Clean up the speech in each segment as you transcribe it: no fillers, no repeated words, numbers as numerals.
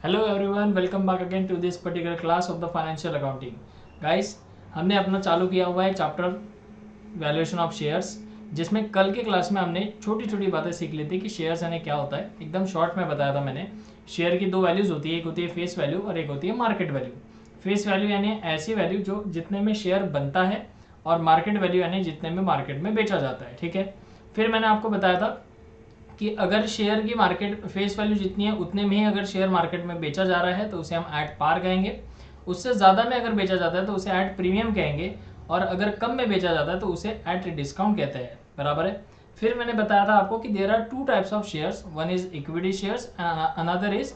Hello everyone, welcome back again to this particular class of the financial accounting. Guys, हमने अपना चालू किया हुआ है चैप्टर वैल्यूएशन ऑफ शेयर्स, जिसमें कल के क्लास में हमने छोटी छोटी बातें सीख ली थी कि शेयर्स यानी क्या होता है। एकदम शॉर्ट में बताया था मैंने। शेयर की दो वैल्यूज होती है, एक होती है फेस वैल्यू और एक होती है मार्केट वैल्यू। फेस वैल्यू यानी ऐसी वैल्यू जो जितने में शेयर बनता है, और मार्केट वैल्यू यानी जितने में मार्केट में बेचा जाता है। ठीक है। फिर मैंने आपको बताया था कि अगर शेयर की मार्केट फेस वैल्यू जितनी है उतने में ही अगर शेयर मार्केट में बेचा जा रहा है तो उसे हम एट पार कहेंगे। उससे ज़्यादा में अगर बेचा जाता है तो उसे एट प्रीमियम कहेंगे, और अगर कम में बेचा जाता है तो उसे एट डिस्काउंट कहते हैं। बराबर है। फिर मैंने बताया था आपको कि there are two types of shares, one is equity shares, another is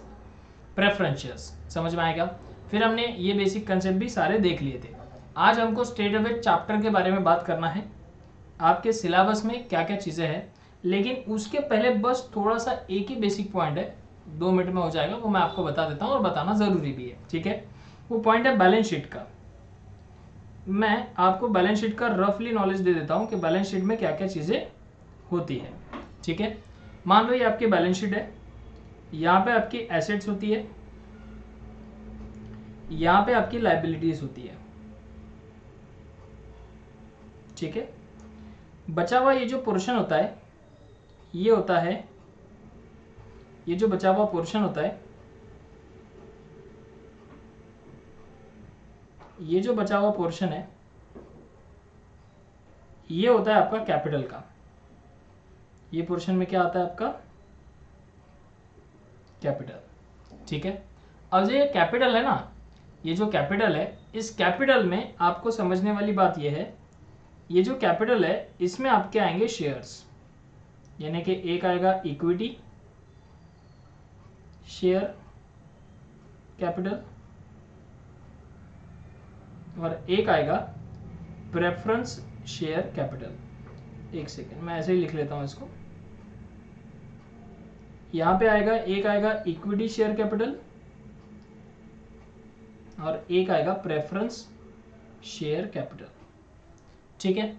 preference shares. समझ में आएगा। फिर हमने ये बेसिक कंसेप्ट भी सारे देख लिए थे। आज हमको स्ट्रेट अवे चैप्टर के बारे में बात करना है, आपके सिलेबस में क्या क्या चीज़ें हैं। लेकिन उसके पहले बस थोड़ा सा एक ही बेसिक पॉइंट है, 2 मिनट में हो जाएगा, वो मैं आपको बता देता हूँ और बताना ज़रूरी भी है। ठीक है। वो पॉइंट है बैलेंस शीट का। मैं आपको बैलेंस शीट का रफली नॉलेज दे देता हूँ कि बैलेंस शीट में क्या क्या चीज़ें होती है। ठीक है। मान लो ये आपकी बैलेंस शीट है, यहाँ पे आपकी एसेट्स होती है, यहाँ पे आपकी लाइबिलिटीज होती है। ठीक है। बचा हुआ ये जो पोर्शन होता है, ये होता है, ये जो बचा हुआ पोर्शन होता है, ये जो बचा हुआ पोर्शन है, ये होता है आपका कैपिटल का। ये पोर्शन में क्या आता है आपका कैपिटल। ठीक है। अब जो ये कैपिटल है ना, ये जो कैपिटल है, इस कैपिटल में आपको समझने वाली बात ये है, ये जो कैपिटल है इसमें आपके आएंगे शेयर्स, यानी कि एक आएगा इक्विटी शेयर कैपिटल और एक आएगा प्रेफरेंस शेयर कैपिटल। एक सेकेंड, मैं ऐसे ही लिख लेता हूं इसको। यहां पे आएगा, एक आएगा इक्विटी शेयर कैपिटल और एक आएगा प्रेफरेंस शेयर कैपिटल। ठीक है।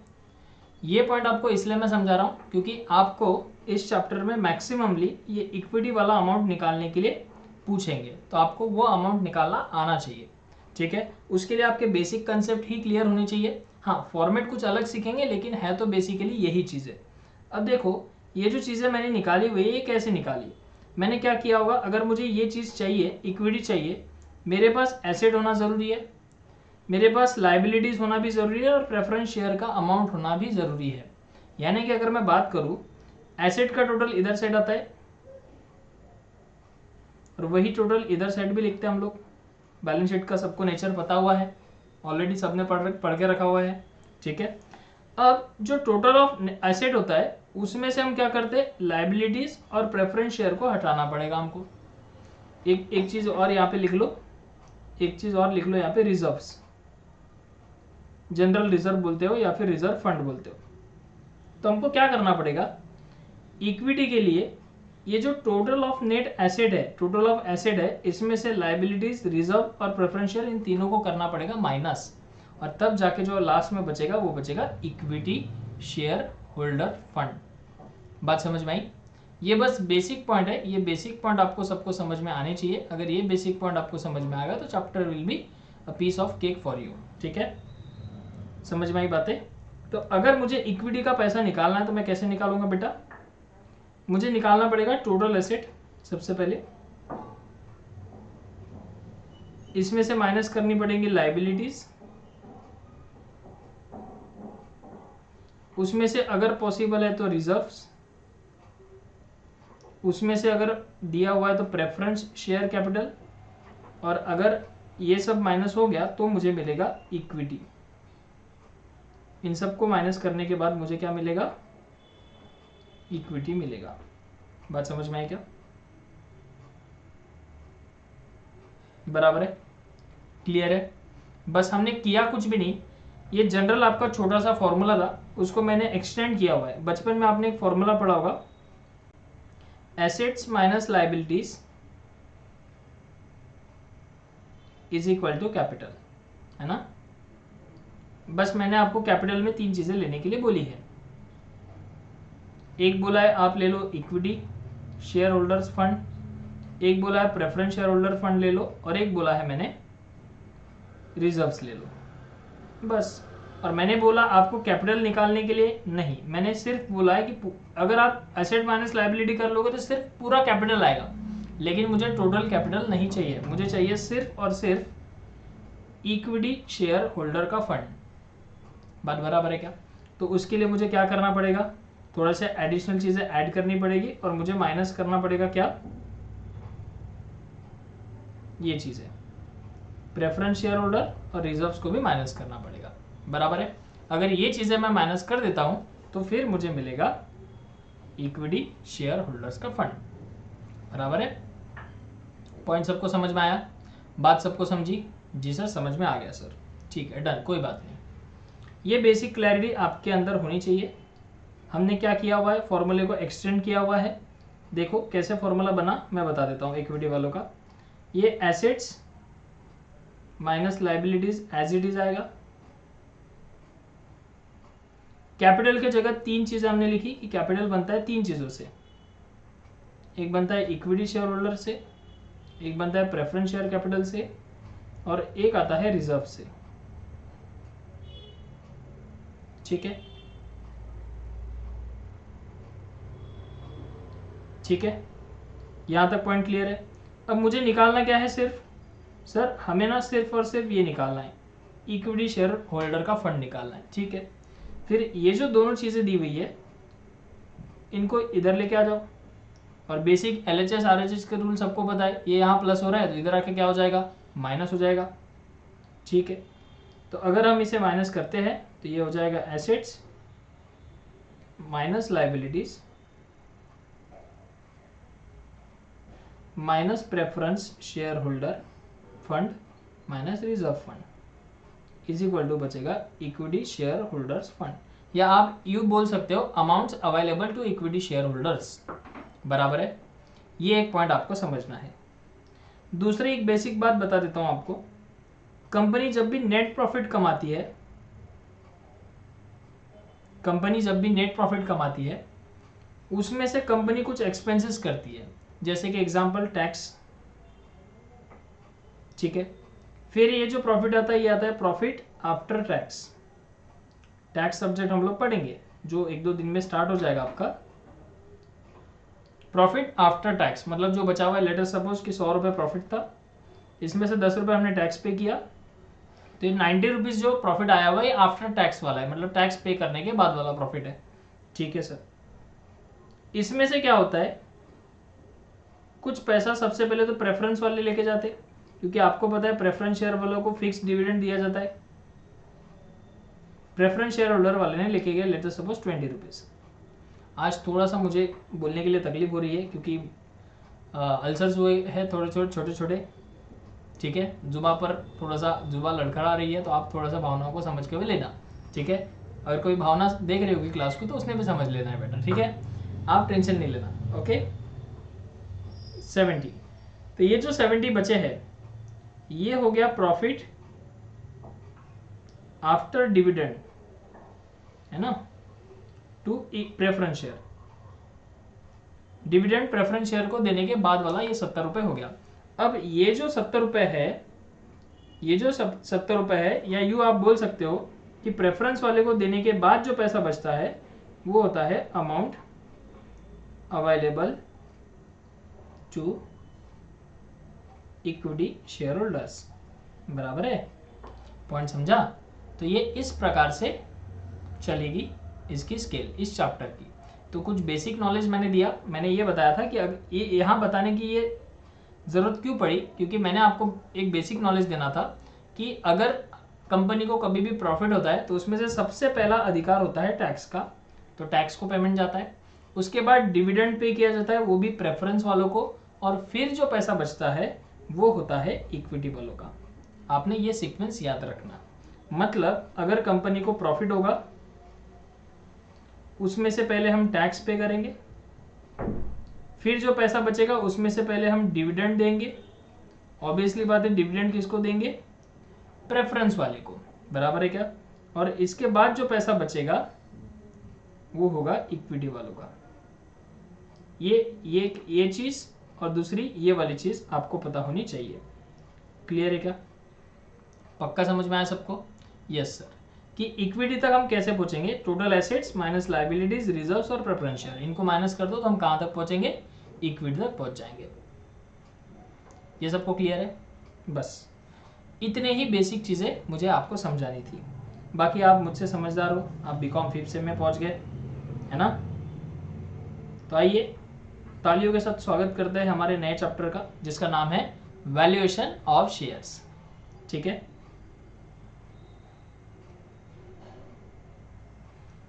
ये पॉइंट आपको इसलिए मैं समझा रहा हूं क्योंकि आपको इस चैप्टर में मैक्सिममली ये इक्विटी वाला अमाउंट निकालने के लिए पूछेंगे, तो आपको वो अमाउंट निकालना आना चाहिए। ठीक है। उसके लिए आपके बेसिक कंसेप्ट ही क्लियर होने चाहिए। हाँ, फॉर्मेट कुछ अलग सीखेंगे, लेकिन है तो बेसिकली यही चीज़ें। अब देखो, ये जो चीज़ें मैंने निकाली हुई है, ये कैसे निकाली। मैंने क्या किया होगा, अगर मुझे ये चीज़ चाहिए, इक्विटी चाहिए, मेरे पास एसेट होना ज़रूरी है, मेरे पास लाइबिलिटीज़ होना भी ज़रूरी है, और प्रेफरेंस शेयर का अमाउंट होना भी ज़रूरी है। यानी कि अगर मैं बात करूँ, एसेट का टोटल इधर साइड आता है और वही टोटल इधर साइड भी लिखते हैं हम लोग। बैलेंस शीट का सबको नेचर पता हुआ है, ऑलरेडी सबने पढ़ के रखा हुआ है। ठीक है। अब जो टोटल ऑफ एसेट होता है उसमें से हम क्या करते हैं, लाइबिलिटीज और प्रेफरेंस शेयर को हटाना पड़ेगा हमको। एक चीज और यहाँ पे लिख लो, एक चीज और लिख लो यहाँ पे, रिजर्व्स। जनरल रिजर्व बोलते हो या फिर रिजर्व फंड बोलते हो। तो हमको क्या करना पड़ेगा, इक्विटी के लिए ये जो टोटल ऑफ नेट एसेट है, टोटल ऑफ एसेट है, इसमें से लाइबिलिटीज, रिजर्व और प्रेफरेंस शेयर, इन तीनों को करना पड़ेगा माइनस, और तब जाके जो लास्ट में बचेगा वो बचेगा इक्विटी शेयर होल्डर फंड। बात समझ में आई। ये बस बेसिक पॉइंट है, ये बेसिक पॉइंट आपको सबको समझ में आने चाहिए। अगर ये बेसिक पॉइंट आपको समझ में आएगा तो chapter will be a piece of cake for you. ठीक है। समझ में आई बातें। तो अगर मुझे इक्विटी का पैसा निकालना है तो मैं कैसे निकालूंगा बेटा, मुझे निकालना पड़ेगा टोटल एसेट। सबसे पहले इसमें से माइनस करनी पड़ेंगी लाइबिलिटीज, उसमें से अगर पॉसिबल है तो रिजर्व्स, उसमें से अगर दिया हुआ है तो प्रेफरेंस शेयर कैपिटल, और अगर ये सब माइनस हो गया तो मुझे मिलेगा इक्विटी। इन सबको माइनस करने के बाद मुझे क्या मिलेगा, इक्विटी मिलेगा। बात समझ में आई क्या, बराबर है, क्लियर है। बस हमने किया कुछ भी नहीं, ये जनरल आपका छोटा सा फॉर्मूला था, उसको मैंने एक्सटेंड किया हुआ है। बचपन में आपने एक फॉर्मूला पढ़ा होगा, assets minus liabilities is equal to capital, है ना। बस मैंने आपको कैपिटल में 3 चीजें लेने के लिए बोली है। एक बोला है आप ले लो इक्विटी शेयर होल्डर्स फंड, एक बोला है प्रेफरेंस शेयर होल्डर फंड ले लो और एक बोला है मैंने रिजर्व्स ले लो, बस। और मैंने बोला आपको कैपिटल निकालने के लिए नहीं, मैंने सिर्फ बोला है कि अगर आप एसेट माइनस लायबिलिटी कर लोगे तो सिर्फ पूरा कैपिटल आएगा, लेकिन मुझे टोटल कैपिटल नहीं चाहिए, मुझे चाहिए सिर्फ और सिर्फ इक्विटी शेयर होल्डर का फंड। बात बराबर है क्या? तो उसके लिए मुझे क्या करना पड़ेगा, थोड़ा सा एडिशनल चीजें ऐड करनी पड़ेगी और मुझे माइनस करना पड़ेगा क्या, ये चीजें, प्रेफरेंस शेयर होल्डर और रिजर्व्स को भी माइनस करना पड़ेगा, बराबर है। अगर ये चीजें मैं माइनस कर देता हूं तो फिर मुझे मिलेगा इक्विटी शेयर होल्डर्स का फंड, बराबर है। पॉइंट सबको समझ में आया? बात सबको समझी? जी सर समझ में आ गया सर, ठीक है, डन, कोई बात नहीं। ये बेसिक क्लैरिटी आपके अंदर होनी चाहिए। हमने क्या किया हुआ है, फॉर्मूले को एक्सटेंड किया हुआ है। देखो कैसे फॉर्मूला बना, मैं बता देता हूँ इक्विटी वालों का। ये assets minus liabilities as it is आएगा। कैपिटल के जगह तीन चीजें हमने लिखी कि कैपिटल बनता है तीन चीजों से, एक बनता है इक्विटी शेयर होल्डर से, एक बनता है प्रेफरेंस शेयर कैपिटल से, और एक आता है रिजर्व से, ठीक है, ठीक है, यहां तक पॉइंट क्लियर है। अब मुझे निकालना क्या है, सिर्फ सर हमें ना सिर्फ और सिर्फ ये निकालना है, इक्विटी शेयर होल्डर का फंड निकालना है, ठीक है। फिर ये जो दोनों चीजें दी हुई है इनको इधर लेके आ जाओ, और बेसिक LHS RHS के रूल सबको पता है, ये यहाँ प्लस हो रहा है तो इधर आके क्या हो जाएगा, माइनस हो जाएगा, ठीक है। तो अगर हम इसे माइनस करते हैं तो ये हो जाएगा assets minus liabilities minus preference share holder fund minus reserve fund is equal to बचेगा इक्विटी शेयर होल्डर्स फंड, या आप यू बोल सकते हो amounts available to equity share holders, बराबर है। ये एक पॉइंट आपको समझना है। दूसरी एक बेसिक बात बता देता हूं आपको, कंपनी जब भी नेट प्रॉफिट कमाती है, कंपनी जब भी नेट प्रॉफिट कमाती है उसमें से कंपनी कुछ एक्सपेंसेस करती है, जैसे कि एग्जांपल टैक्स, ठीक है। फिर ये जो प्रॉफिट आता है ये आता है profit after tax. Tax subject हम लोग पढ़ेंगे जो एक दो दिन में स्टार्ट हो जाएगा आपका। प्रॉफिट आफ्टर टैक्स मतलब जो बचा हुआ है, लेटर सपोज कि 100 रुपये प्रॉफिट था, इसमें से 10 रुपये हमने टैक्स पे किया, तो ये 90 रुपीज जो प्रॉफिट आया हुआ है आफ्टर टैक्स वाला है, मतलब टैक्स पे करने के बाद वाला प्रॉफिट है, ठीक है सर। इसमें से क्या होता है, कुछ पैसा सबसे पहले तो प्रेफरेंस वाले लेके जाते, क्योंकि आपको पता है प्रेफरेंस शेयर वालों को फिक्स डिविडेंड दिया जाता है। प्रेफरेंस शेयर होल्डर वाले ने लेके गए लेटर सपोज 20 रुपीज। आज थोड़ा सा मुझे बोलने के लिए तकलीफ हो रही है क्योंकि अल्सर्स हुए हैं थोड़े छोटे छोटे, ठीक है। जुबा पर थोड़ा सा जुबा लड़खड़ा रही है, तो आप थोड़ा सा भावनाओं को समझ के भी लेना, ठीक है। अगर कोई भावना देख रही होगी क्लास को तो उसने भी समझ लेना है बेटा, ठीक है, आप टेंशन नहीं लेना, ओके। 70, तो ये जो 70 बचे हैं ये हो गया प्रॉफिट आफ्टर डिविडेंड, है ना, to preference share. Dividend preference share को देने के बाद वाला ये 70 रुपए हो गया। अब ये जो 70 रुपए है, ये जो 70 रुपए है, या यूं आप बोल सकते हो कि प्रेफरेंस वाले को देने के बाद जो पैसा बचता है वो होता है amount available to equity share holders, बराबर है। पॉइंट समझा? तो ये इस प्रकार से चलेगी इसकी स्केल इस चैप्टर की। तो कुछ बेसिक नॉलेज मैंने दिया, मैंने ये बताया था कि अब ये यहाँ बताने की ये ज़रूरत क्यों पड़ी, क्योंकि मैंने आपको एक बेसिक नॉलेज देना था कि अगर कंपनी को कभी भी प्रॉफिट होता है तो उसमें से सबसे पहला अधिकार होता है टैक्स का, तो टैक्स को पेमेंट जाता है, उसके बाद डिविडेंड पे किया जाता है वो भी प्रेफरेंस वालों को, और फिर जो पैसा बचता है वो होता है इक्विटी वालों का। आपने ये सीक्वेंस याद रखना। मतलब अगर कंपनी को प्रॉफिट होगा उसमें से पहले हम टैक्स पे करेंगे, फिर जो पैसा बचेगा उसमें से पहले हम डिविडेंड देंगे, ऑब्वियसली बात है डिविडेंड किसको देंगे, प्रेफरेंस वाले को, बराबर है क्या, और इसके बाद जो पैसा बचेगा वो होगा इक्विटी वालों का। ये चीज और दूसरी ये वाली चीज आपको पता होनी चाहिए। क्लियर है क्या? पक्का समझ में आया सबको? Yes sir. कि इक्विटी तक हम कैसे पहुंचेंगे? Total assets minus liabilities, reserves और प्रेफरेंस शेयर, इनको माइनस कर दो तो हम कहां तक पहुंचेंगे? इक्विटी तक पहुंच जाएंगे। ये सबको क्लियर है? बस इतने ही बेसिक चीजें मुझे आपको समझानी थी। बाकी आप मुझसे समझदार हो, आप बीकॉम 5th सेम में पहुंच गए, है ना? तो आइए तालियों के साथ स्वागत करते हैं हमारे नए चैप्टर का, जिसका नाम है वैल्यूएशन ऑफ शेयर्स। ठीक है,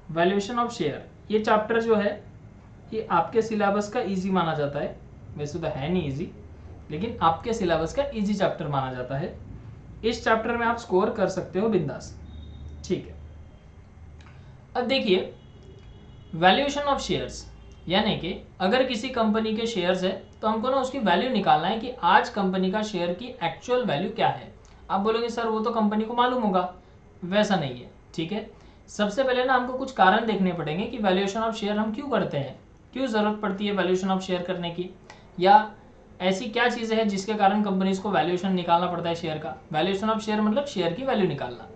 वैल्यूएशन ऑफ शेयर ये चैप्टर जो है ये आपके सिलेबस का इजी माना जाता है। वैसे तो है नहीं इजी, लेकिन आपके सिलेबस का इजी चैप्टर माना जाता है। इस चैप्टर में आप स्कोर कर सकते हो बिंदास। ठीक है, अब देखिए वैल्यूएशन ऑफ शेयर्स यानी कि अगर किसी कंपनी के शेयर्स है तो हमको ना उसकी वैल्यू निकालना है कि आज कंपनी का शेयर की एक्चुअल वैल्यू क्या है। आप बोलोगे सर वो तो कंपनी को मालूम होगा, वैसा नहीं है। ठीक है, सबसे पहले ना हमको कुछ कारण देखने पड़ेंगे कि वैल्यूएशन ऑफ शेयर हम क्यों करते हैं, क्यों जरूरत पड़ती है वैल्यूएशन ऑफ शेयर करने की, या ऐसी क्या चीजें हैं जिसके कारण कंपनीज को वैल्यूएशन निकालना पड़ता है शेयर का। वैल्यूएशन ऑफ शेयर मतलब शेयर की वैल्यू निकालना।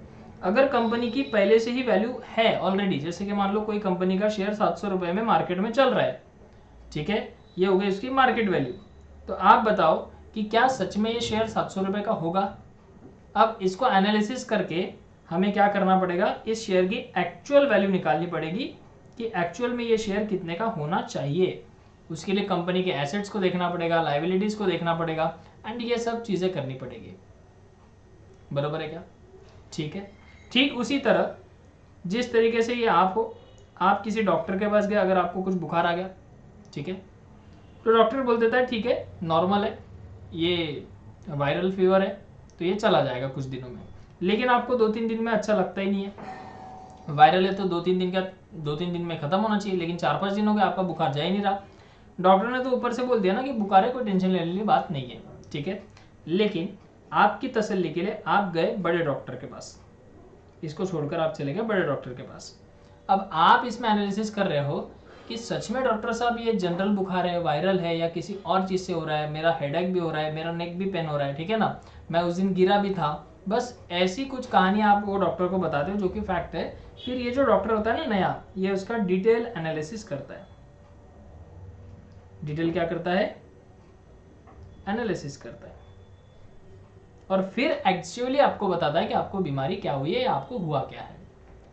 अगर कंपनी की पहले से ही वैल्यू है ऑलरेडी, जैसे कि मान लो कोई कंपनी का शेयर 700 रुपए में मार्केट में चल रहा है, ठीक है, ये हो गई उसकी मार्केट वैल्यू। तो आप बताओ कि क्या सच में ये शेयर 700 रुपए का होगा? अब इसको एनालिसिस करके हमें क्या करना पड़ेगा, इस शेयर की एक्चुअल वैल्यू निकालनी पड़ेगी कि एक्चुअल में ये शेयर कितने का होना चाहिए। उसके लिए कंपनी के एसेट्स को देखना पड़ेगा, लायबिलिटीज को देखना पड़ेगा, एंड ये सब चीजें करनी पड़ेगी। बरोबर है क्या? ठीक है, ठीक उसी तरह जिस तरीके से ये आप हो, आप किसी डॉक्टर के पास गए, अगर आपको कुछ बुखार आ गया, ठीक है, तो डॉक्टर बोल देता है ठीक है नॉर्मल है, ये वायरल फीवर है, तो ये चला जाएगा कुछ दिनों में। लेकिन आपको 2-3 दिन में अच्छा लगता ही नहीं है। वायरल है तो 2-3 दिन में खत्म होना चाहिए, लेकिन 4-5 दिन हो गए आपका बुखार जा ही नहीं रहा। डॉक्टर ने तो ऊपर से बोल दिया ना कि बुखार है, कोई टेंशन लेने वाली बात नहीं है। ठीक है, लेकिन आपकी तसल्ली के लिए आप गए बड़े डॉक्टर के पास, इसको छोड़कर आप चले गए बड़े डॉक्टर के पास। अब आप इसमें एनालिसिस कर रहे हो कि सच में डॉक्टर साहब ये जनरल बुखार है, वायरल है, या किसी और चीज़ से हो रहा है, मेरा हेडेक भी हो रहा है, मेरा नेक भी पेन हो रहा है, ठीक है ना, मैं उस दिन गिरा भी था। बस ऐसी कुछ कहानियाँ आप वो डॉक्टर को बताते हो जो कि फैक्ट है। फिर ये जो डॉक्टर होता है ना नया, ये उसका डिटेल एनालिसिस करता है। डिटेल क्या करता है? एनालिसिस करता है, और फिर एक्चुअली आपको बताता है कि आपको बीमारी क्या हुई है या आपको हुआ क्या है।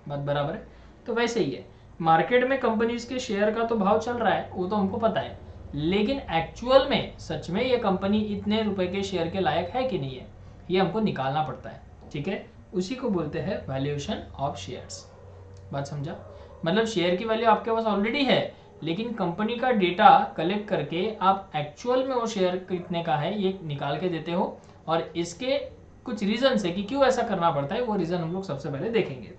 बात बराबर है? तो वैसे ही है, मार्केट में कंपनीज के शेयर का तो भाव चल रहा है, वो तो हमको पता है, लेकिन एक्चुअल में सच में ये कंपनी इतने रुपए के शेयर के लायक है कि नहीं है, ये हमको निकालना पड़ता है। ठीक है, उसी को बोलते हैं वैल्यूएशन ऑफ शेयर्स। बात समझा? मतलब शेयर की वैल्यू आपके पास ऑलरेडी है, लेकिन कंपनी का डेटा कलेक्ट करके आप एक्चुअल में वो शेयर कितने का है ये निकाल के देते हो, और इसके कुछ रीजन है कि क्यों ऐसा करना पड़ता है, वो रीजन हम लोग सबसे पहले देखेंगे।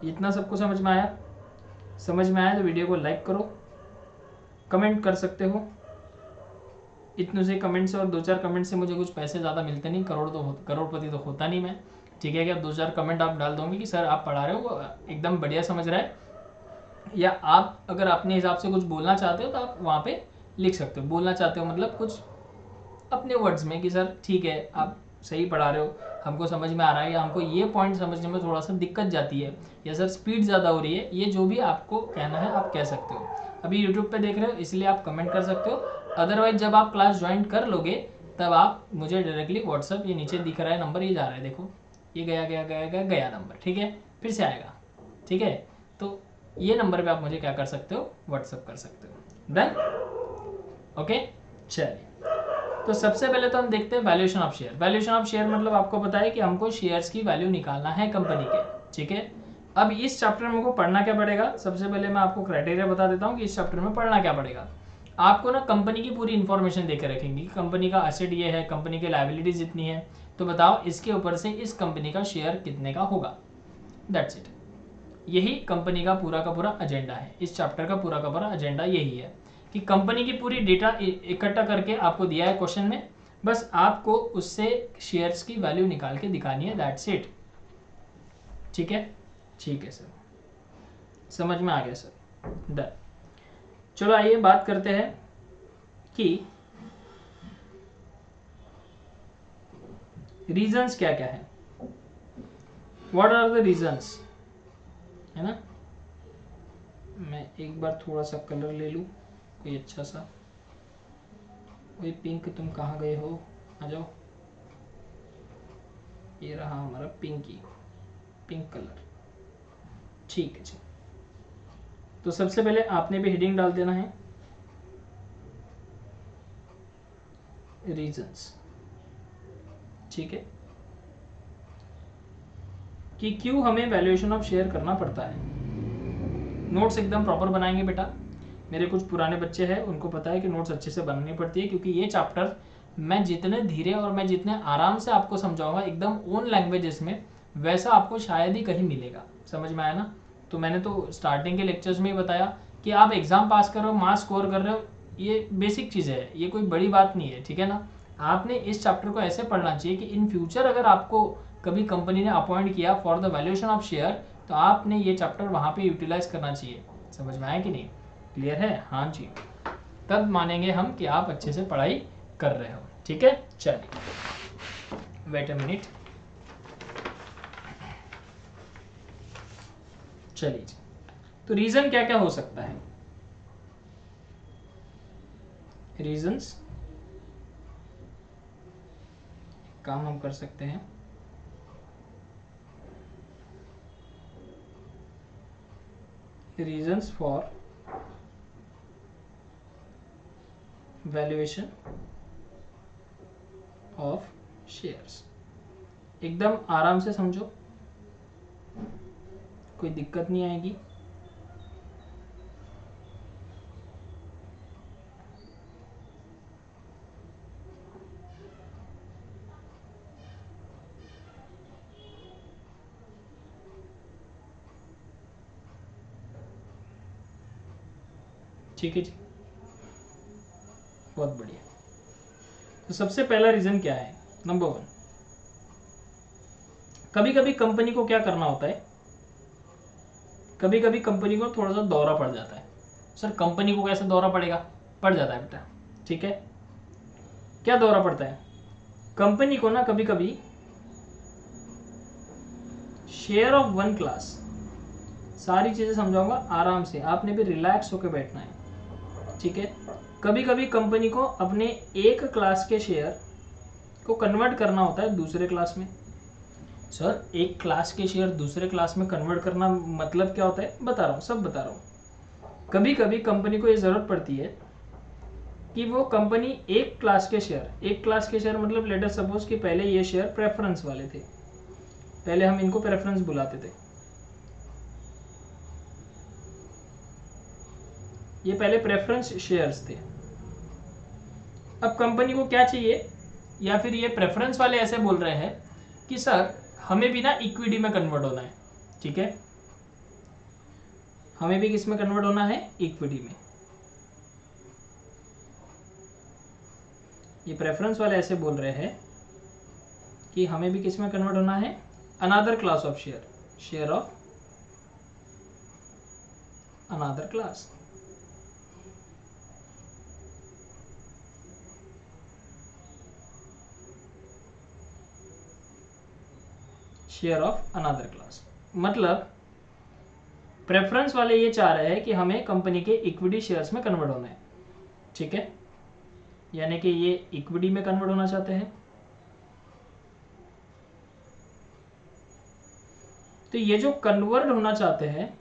इतना सबको समझ में आया? समझ में आया तो वीडियो को लाइक करो, कमेंट कर सकते हो। इतने से कमेंट से और 2-4 कमेंट से मुझे कुछ पैसे ज़्यादा मिलते नहीं, करोड़पति तो होता नहीं मैं। ठीक है, क्या 2-4 कमेंट आप डाल दोगे कि सर आप पढ़ा रहे हो एकदम बढ़िया समझ रहा है, या आप अगर अपने हिसाब से कुछ बोलना चाहते हो तो आप वहाँ पे लिख सकते हो। बोलना चाहते हो मतलब कुछ अपने वर्ड्स में कि सर ठीक है आप सही पढ़ा रहे हो, हमको समझ में आ रहा है, या हमको ये पॉइंट समझने में थोड़ा सा दिक्कत जाती है, या सर स्पीड ज़्यादा हो रही है, ये जो भी आपको कहना है आप कह सकते हो। अभी यूट्यूब पे देख रहे हो इसलिए आप कमेंट कर सकते हो, अदरवाइज जब आप क्लास ज्वाइन कर लोगे तब आप मुझे डायरेक्टली व्हाट्सअप, ये नीचे दिख रहा है नंबर, ये जा रहा है देखो, ये गया नंबर, ठीक है, फिर से आएगा। ठीक है, तो ये नंबर पे आप मुझे क्या कर सकते हो, व्हाट्सअप कर सकते हो। डन? ओके, चलिए, तो सबसे पहले तो हम देखते हैं valuation of share. Valuation of share मतलब आपको पता है कि हमको शेयर्स की वैल्यू निकालना है कंपनी के। ठीक है, अब इस चैप्टर में हमको पढ़ना क्या पड़ेगा? सबसे पहले मैं आपको क्राइटेरिया बता देता हूँ कि इस चैप्टर में पढ़ना क्या पड़ेगा। आपको ना कंपनी की पूरी इंफॉर्मेशन देकर रखेंगे कि कंपनी का एसेट ये है, कंपनी की लायबिलिटीज इतनी है, तो बताओ इसके ऊपर से इस कंपनी का शेयर कितने का होगा। दैट्स इट, यही कंपनी का पूरा एजेंडा है। इस चैप्टर का पूरा एजेंडा यही है कि कंपनी की पूरी डेटा इकट्ठा करके आपको दिया है क्वेश्चन में, बस आपको उससे शेयर्स की वैल्यू निकाल के दिखानी है। That's it. ठीक है, ठीक है सर, समझ में आ गया सर। डन। चलो आइए बात करते हैं कि रीजंस क्या क्या है, व्हाट आर द रीजंस, है ना। मैं एक बार थोड़ा सा कलर ले लूँ कोई अच्छा सा, वही पिंक, तुम कहाँ गए हो, आ जाओ, ये रहा हमारा पिंकी, पिंक कलर, ठीक है जी। तो सबसे पहले आपने भी हेडिंग डाल देना है रीजंस, ठीक है, कि क्यों हमें वैल्यूएशन ऑफ शेयर करना पड़ता है। नोट्स एकदम प्रॉपर बनाएंगे बेटा, मेरे कुछ पुराने बच्चे हैं उनको पता है कि नोट्स अच्छे से बनानी पड़ती है, क्योंकि ये चैप्टर मैं जितने धीरे और मैं जितने आराम से आपको समझाऊंगा एकदम ओन लैंग्वेज में, वैसा आपको शायद ही कहीं मिलेगा। समझ में आया ना। तो मैंने तो स्टार्टिंग के लेक्चर्स में ही बताया कि आप एग्जाम पास कर रहे हो, मार्क्स स्कोर कर रहे हो, ये बेसिक चीज़ है, ये कोई बड़ी बात नहीं है, ठीक है ना। आपने इस चैप्टर को ऐसे पढ़ना चाहिए कि इन फ्यूचर अगर आपको कभी कंपनी ने अपॉइंट किया for the valuation of share, तो आपने ये चैप्टर वहाँ पे यूटिलाइज करना चाहिए। समझ में आया कि नहीं, क्लियर है, हाँ जी। तब मानेंगे हम कि आप अच्छे से पढ़ाई कर रहे हो, ठीक है। चलिए वेट अ मिनट, चलिए। तो रीजन क्या क्या हो सकता है, रीजंस काम हम कर सकते हैं, reasons for valuation of shares. एकदम आराम से समझो, कोई दिक्कत नहीं आएगी। ठीक है जी, बहुत बढ़िया। तो सबसे पहला रीजन क्या है, नंबर 1, कभी कभी कंपनी को क्या करना होता है, कभी कभी कंपनी को थोड़ा सा दौरा पड़ जाता है। सर कंपनी को कैसे दौरा पड़ेगा, पड़ जाता है बेटा, ठीक है। क्या दौरा पड़ता है, कंपनी को ना कभी कभी शेयर ऑफ वन क्लास, सारी चीजें समझाऊंगा आराम से, आपने भी रिलैक्स होकर बैठना है, ठीक है। कभी कभी कंपनी को अपने एक क्लास के शेयर को कन्वर्ट करना होता है दूसरे क्लास में। सर एक क्लास के शेयर दूसरे क्लास में कन्वर्ट करना मतलब क्या होता है, बता रहा हूँ, सब बता रहा हूँ। कभी कभी कंपनी को ये जरूरत पड़ती है कि वो कंपनी एक क्लास के शेयर मतलब लेट अस सपोज कि पहले ये शेयर प्रेफरेंस वाले थे, पहले हम इनको प्रेफरेंस बुलाते थे, ये पहले प्रेफरेंस शेयर्स थे। अब कंपनी को क्या चाहिए, या फिर ये प्रेफरेंस वाले ऐसे बोल रहे हैं कि सर हमें भी ना इक्विटी में कन्वर्ट होना है, ठीक है, हमें भी किस में कन्वर्ट होना है, इक्विटी में। ये प्रेफरेंस वाले ऐसे बोल रहे हैं कि हमें भी किस में कन्वर्ट होना है, another class of share, share of another class. Share of another class मतलब प्रेफरेंस वाले ये चाह रहे हैं कि हमें कंपनी के इक्विटी शेयर्स में कन्वर्ट होना है, ठीक है, यानी कि ये इक्विटी में कन्वर्ट होना चाहते हैं। तो ये जो कन्वर्ट होना चाहते हैं,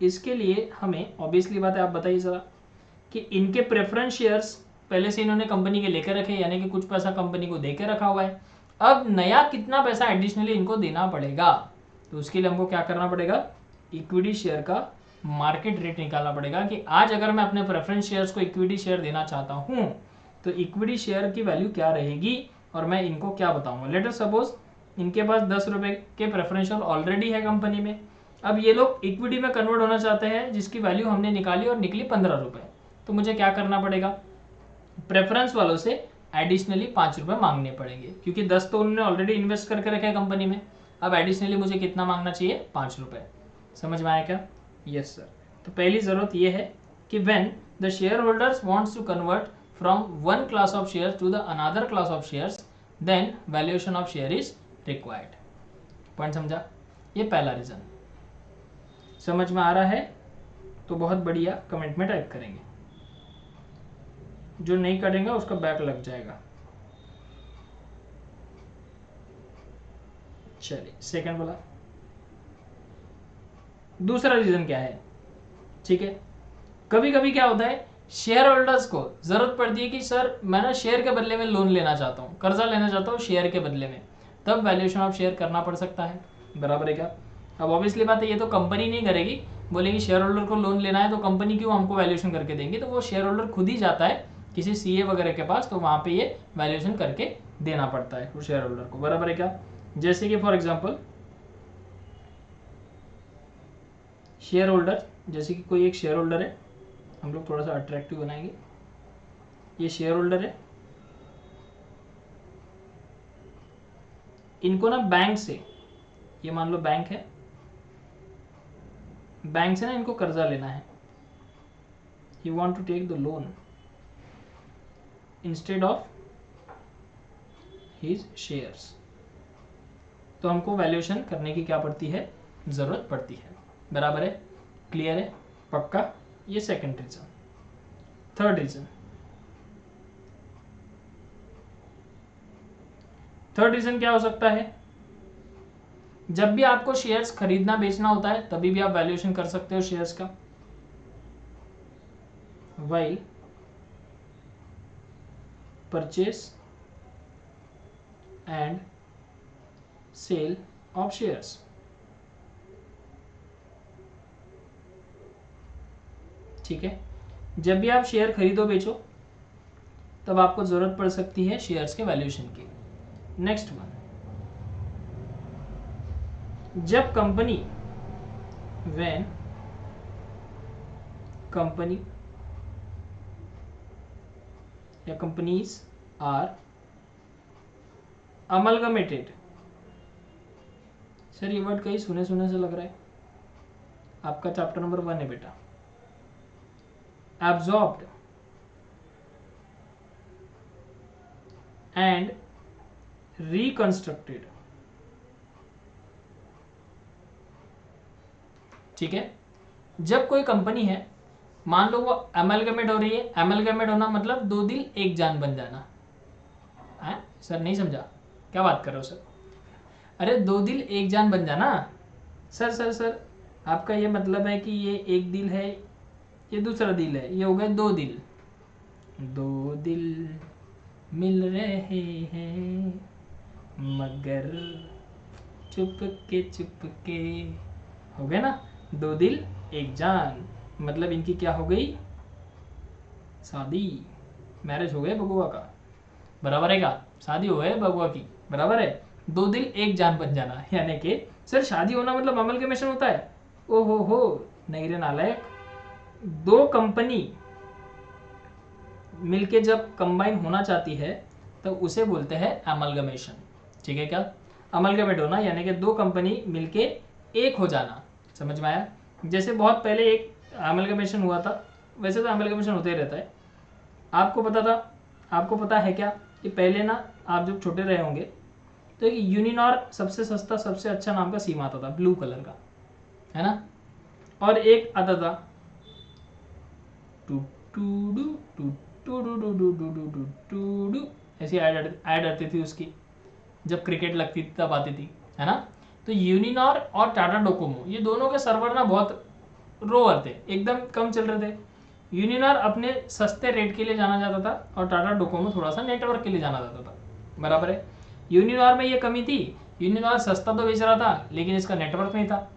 इसके लिए हमें ऑब्वियसली बात है, आप बताइए जरा, कि इनके प्रेफरेंस शेयर्स पहले से इन्होंने कंपनी के लेकर रखे, यानी कि कुछ पैसा कंपनी को देकर रखा हुआ है, अब नया कितना पैसा एडिशनली इनको देना पड़ेगा, तो उसके लिए हमको क्या करना पड़ेगा, इक्विटी शेयर का मार्केट रेट निकालना पड़ेगा कि आज अगर मैं अपने प्रेफरेंस शेयर्स को इक्विटी शेयर देना चाहता हूं तो इक्विटी शेयर की वैल्यू क्या रहेगी और मैं इनको क्या बताऊंगा। लेट अस सपोज इनके पास 10 रुपए के प्रेफरेंस शेयर ऑलरेडी है कंपनी में, अब ये लोग इक्विटी में कन्वर्ट होना चाहते हैं जिसकी वैल्यू हमने निकाली और निकली 15 रुपए, तो मुझे क्या करना पड़ेगा, प्रेफरेंस वालों से एडिशनली 5 रुपए मांगने पड़ेंगे, क्योंकि 10 तो उन्होंने ऑलरेडी इन्वेस्ट करके रखे हैं कंपनी में, अब एडिशनली मुझे कितना मांगना चाहिए, 5 रुपए। समझ में आया क्या, यस सर। तो पहली जरूरत यह है कि when the share holders wants to convert from one class of shares to the another class of shares, then valuation of share is required. Point समझा? ये पहला रीजन। समझ में आ रहा है तो बहुत बढ़िया, कमेंट में टाइप करेंगे, जो नहीं करेंगे उसका बैक लग जाएगा। चलिए सेकंड बोला। दूसरा रीजन क्या है? ठीक है, कभी कभी क्या होता है, शेयर होल्डर्स को जरूरत पड़ती है कि सर मैं ना शेयर के बदले में लोन लेना चाहता हूँ, कर्जा लेना चाहता हूँ शेयर के बदले में, तब वैल्यूएशन ऑफ शेयर करना पड़ सकता है। बराबर है क्या? अब ऑब्वियसली बात है, ये तो कंपनी नहीं करेगी, बोलेगी शेयर होल्डर को लोन लेना है तो कंपनी क्यों हमको वैल्यूएशन करके देंगी, तो वो शेयर होल्डर खुद ही जाता है किसी सीए वगैरह के पास, तो वहां पे ये वैल्यूएशन करके देना पड़ता है वो शेयर होल्डर को। बराबर है क्या? जैसे कि फॉर एग्जाम्पल शेयर होल्डर, जैसे कि कोई एक शेयर होल्डर है, हम लोग थोड़ा सा अट्रैक्टिव बनाएंगे, ये शेयर होल्डर है, इनको ना बैंक से, ये मान लो बैंक है, बैंक से ना इनको कर्जा लेना है, you want to take the loan instead of his shares, तो हमको वैल्यूएशन करने की क्या पड़ती है, जरूरत पड़ती है। बराबर है? क्लियर है? पक्का? ये second reason. Third reason, third reason क्या हो सकता है, जब भी आपको शेयर्स खरीदना बेचना होता है तभी भी आप वैल्यूएशन कर सकते हो शेयर्स का। While purchase and sale of shares. ठीक है, जब भी आप शेयर खरीदो बेचो तब आपको जरूरत पड़ सकती है शेयर्स के वैल्यूएशन की। नेक्स्ट वन, जब कंपनी, व्हेन कंपनी या कंपनीज आर अमलगमेटेड, सर ये वर्ड कहीं सुने सुने से लग रहा है, आपका चैप्टर नंबर 1 है बेटा। absorbed and reconstructed। ठीक है, जब कोई कंपनी है, मान लो वो अमेलगमेट हो रही है, अमेलगमेट होना मतलब दो दिल एक जान बन जाना है। सर नहीं समझा, क्या बात कर रहे हो सर? अरे दो दिल एक जान बन जाना। सर सर सर आपका ये मतलब है कि ये एक दिल है, ये दूसरा दिल है, ये हो गए दो दिल, दो दिल मिल रहे हैं मगर चुपके, हो गए ना, दो दिल एक जान, मतलब इनकी क्या हो गई, शादी, मैरिज हो गए बबुआ का। बराबर है क्या? शादी हो गए बबुआ की। बराबर है? दो दिल एक जान बन जाना, यानी कि सर शादी होना मतलब अमलगमेशन होता है? ओ हो नहीं रे नालायक, दो कंपनी मिलके जब कंबाइन होना चाहती है तो उसे बोलते हैं अमलगमेशन। ठीक है क्या? अमलगमेट होना यानी कि दो कंपनी मिलके एक हो जाना। समझ में आया? जैसे बहुत पहले एक अमलगमेशन हुआ था, वैसे तो अमलगमेशन होते ही रहता है, आपको पता था, आपको पता है क्या कि पहले ना आप जब छोटे रहे होंगे तो एक यूनिनॉर सबसे सस्ता सबसे अच्छा नाम का सीम आता था, ब्लू कलर का, है ना, और एक आता था ऐसी ऐड आती थी उसकी, जब क्रिकेट लगती थी तब आती थी, है ना। तो यूनिनॉर और टाटा डोकोमो ये दोनों के सर्वर ना बहुत रोअर थे, एकदम कम चल रहे थे। यूनिनॉर अपने सस्ते रेट के लिए जाना जाता था और टाटा डोकोमो थोड़ा सा नेटवर्क के लिए जाना जाता था। बराबर है? यूनिनॉर में ये कमी थी, यूनिनॉर सस्ता तो बेच रहा था लेकिन इसका नेटवर्क नहीं था।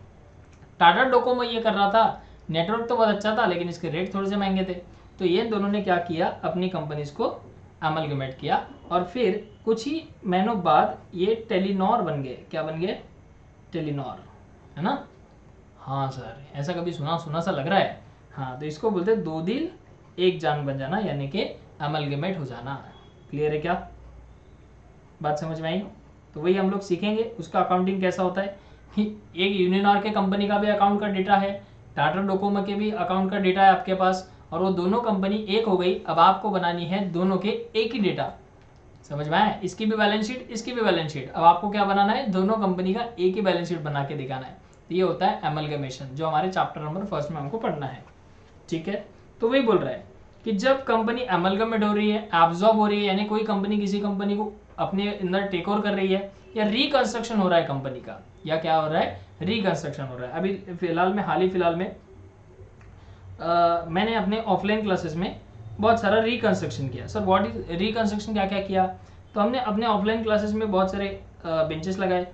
टाटा डोकोमो ये कर रहा था, नेटवर्क तो बहुत अच्छा था लेकिन इसके रेट थोड़े से महंगे थे। तो ये दोनों ने क्या किया, अपनी कंपनीज को अमलगमेट किया और फिर कुछ ही महीनों बाद ये टेलीनॉर बन गए। क्या बन गए? टेलीनॉर, है ना। हाँ सर ऐसा कभी सुना सुना सा लग रहा है। हाँ तो इसको बोलते हैं दो दिल एक जान बन जाना, यानी कि अमलगमेट हो जाना। क्लियर है क्या? बात समझ में आई? तो वही हम लोग सीखेंगे, उसका अकाउंटिंग कैसा होता है। एक यूनिनॉर के कंपनी का भी अकाउंट का डेटा है, टाटा डोकोमो के भी अकाउंट का डेटा है आपके पास, और वो दोनों कंपनी एक हो गई। अब आपको बनानी है दोनों के एक ही डेटा, समझ में आया? इसकी भी बैलेंस शीट, इसकी भी बैलेंस शीट। अब आपको क्या बनाना है, दोनों कंपनी का एक ही बैलेंस शीट बना के दिखाना है। तो ये होता है एमलगमेशन, जो हमारे चैप्टर नंबर 1 में हमको पढ़ना है। ठीक है, तो वही बोल रहा है कि जब कंपनी एमलगमेट हो रही है, एब्जॉर्ब हो रही है, यानी कोई कंपनी किसी कंपनी को अपने अंदर टेक ओवर कर रही है, या रिकंस्ट्रक्शन हो रहा है कंपनी का, या क्या हो रहा है, रिकंस्ट्रक्शन हो रहा है। अभी फिलहाल में, हाल ही फिलहाल में मैंने अपने ऑफलाइन क्लासेस में बहुत सारा रिकंस्ट्रक्शन किया। सर व्हाट इज रिकंस्ट्रक्शन, क्या क्या किया? तो हमने अपने ऑफलाइन क्लासेस में बहुत सारे बेंचेस लगाए।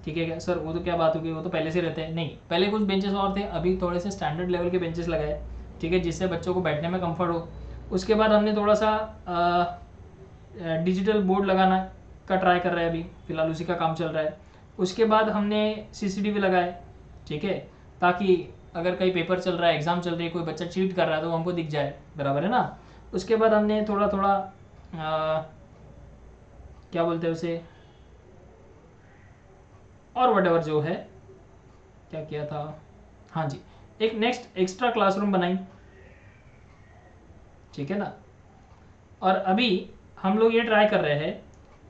ठीक है क्या सर, वो तो क्या बात होगी, वो तो पहले से रहते हैं। नहीं, पहले कुछ बेंचेस और थे, अभी थोड़े से स्टैंडर्ड लेवल के बेंचेस लगाए। ठीक है, जिससे बच्चों को बैठने में कंफर्ट हो। उसके बाद हमने थोड़ा सा डिजिटल बोर्ड लगाना का ट्राई कर रहे हैं, अभी फिलहाल उसी का काम चल रहा है। उसके बाद हमने सीसीटीवी लगाए। ठीक है, ताकि अगर कहीं पेपर चल रहा है, एग्जाम चल रही है, कोई बच्चा चीट कर रहा है तो हमको दिख जाए, बराबर है ना। उसके बाद हमने थोड़ा थोड़ा क्या बोलते हैं उसे, और वटेवर जो है, क्या किया था, हाँ जी, एक नेक्स्ट एक्स्ट्रा क्लासरूम बनाई। ठीक है ना। और अभी हम लोग ये ट्राई कर रहे हैं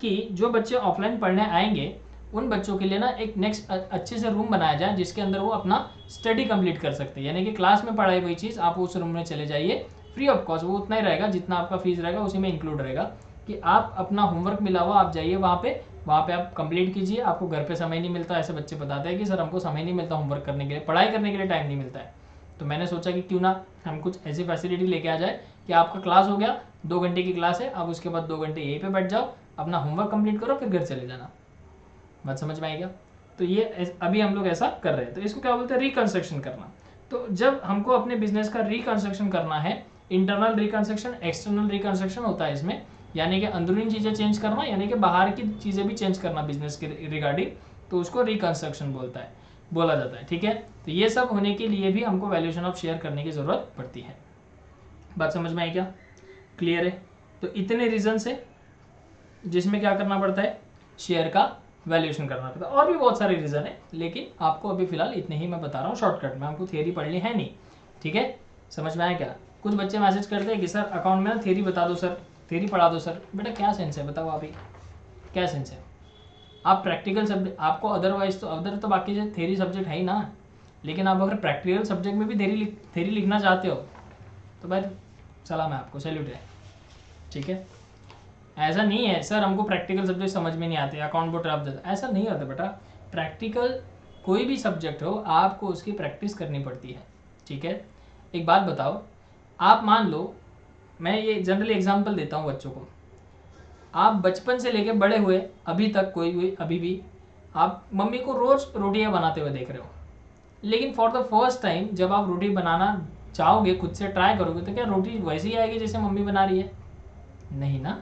कि जो बच्चे ऑफलाइन पढ़ने आएंगे उन बच्चों के लिए ना एक नेक्स्ट अच्छे से रूम बनाया जाए, जिसके अंदर वो अपना स्टडी कंप्लीट कर सकते हैं। यानी कि क्लास में पढ़ाई हुई चीज़ आप उस रूम में चले जाइए, फ्री ऑफ कॉस्ट, वो उतना ही रहेगा जितना आपका फीस रहेगा, उसी में इंक्लूड रहेगा कि आप अपना होमवर्क मिला हुआ आप जाइए वहाँ पे आप कंप्लीट कीजिए। आपको घर पे समय नहीं मिलता, ऐसे बच्चे बताते हैं कि सर हमको समय नहीं मिलता होमवर्क करने के लिए, पढ़ाई करने के लिए टाइम नहीं मिलता है। तो मैंने सोचा कि क्यों ना हम कुछ ऐसी फैसिलिटी लेके आ जाए कि आपका क्लास हो गया, 2 घंटे की क्लास है, अब उसके बाद 2 घंटे यहीं पे बैठ जाओ, अपना होमवर्क कंप्लीट करो, फिर घर चले जाना। बात समझ में आई क्या? तो ये अभी हम लोग ऐसा कर रहे हैं, तो इसको क्या बोलते हैं, रिकंस्ट्रक्शन करना। तो जब हमको अपने बिजनेस का रिकंस्ट्रक्शन करना है, इंटरनल रिकंस्ट्रक्शन, एक्सटर्नल रिकंस्ट्रक्शन होता है इसमें, यानी कि अंदरूनी चीज़ें चेंज करना, यानी कि बाहर की चीज़ें भी चेंज करना बिजनेस के रिगार्डिंग, तो उसको रिकंस्ट्रक्शन बोला जाता है। ठीक है, तो ये सब होने के लिए भी हमको वैल्यूएशन ऑफ शेयर करने की जरूरत पड़ती है। बात समझ में आई क्या? क्लियर है? तो इतने रीजन है जिसमें क्या करना पड़ता है, शेयर का वैल्यूएशन करना पड़ता है। और भी बहुत सारे रीजन है, लेकिन आपको अभी फिलहाल इतने ही मैं बता रहा हूँ शॉर्टकट में, हमको थियरी पढ़नी है नहीं। ठीक है, समझ में आया क्या? कुछ बच्चे मैसेज करते हैं कि सर अकाउंट में ना थियरी बता दो सर, थियरी पढ़ा दो सर। बेटा क्या सेंस है, बताओ आप ही, क्या सेंस है? आप प्रैक्टिकल सब्जेक्ट, आपको अदरवाइज तो अदर तो बाकी थियरी सब्जेक्ट है ही ना, लेकिन आप अगर प्रैक्टिकल सब्जेक्ट में भी थियरी लिखना चाहते हो तो भाई सलाम है आपको, सैल्यूट है। ठीक है, ऐसा नहीं है सर हमको प्रैक्टिकल सब्जेक्ट समझ में नहीं आते, अकाउंट बोर्ड आप देता, ऐसा नहीं होता बेटा। प्रैक्टिकल कोई भी सब्जेक्ट हो, आपको उसकी प्रैक्टिस करनी पड़ती है। ठीक है, एक बात बताओ, आप मान लो, मैं ये जनरली एग्जांपल देता हूँ बच्चों को, आप बचपन से लेके बड़े हुए अभी तक कोई अभी भी आप मम्मी को रोज रोटियां बनाते हुए देख रहे हो, लेकिन फॉर द फर्स्ट टाइम जब आप रोटी बनाना चाहोगे, खुद से ट्राई करोगे, तो क्या रोटी वैसी आएगी जैसे मम्मी बना रही है? नहीं ना।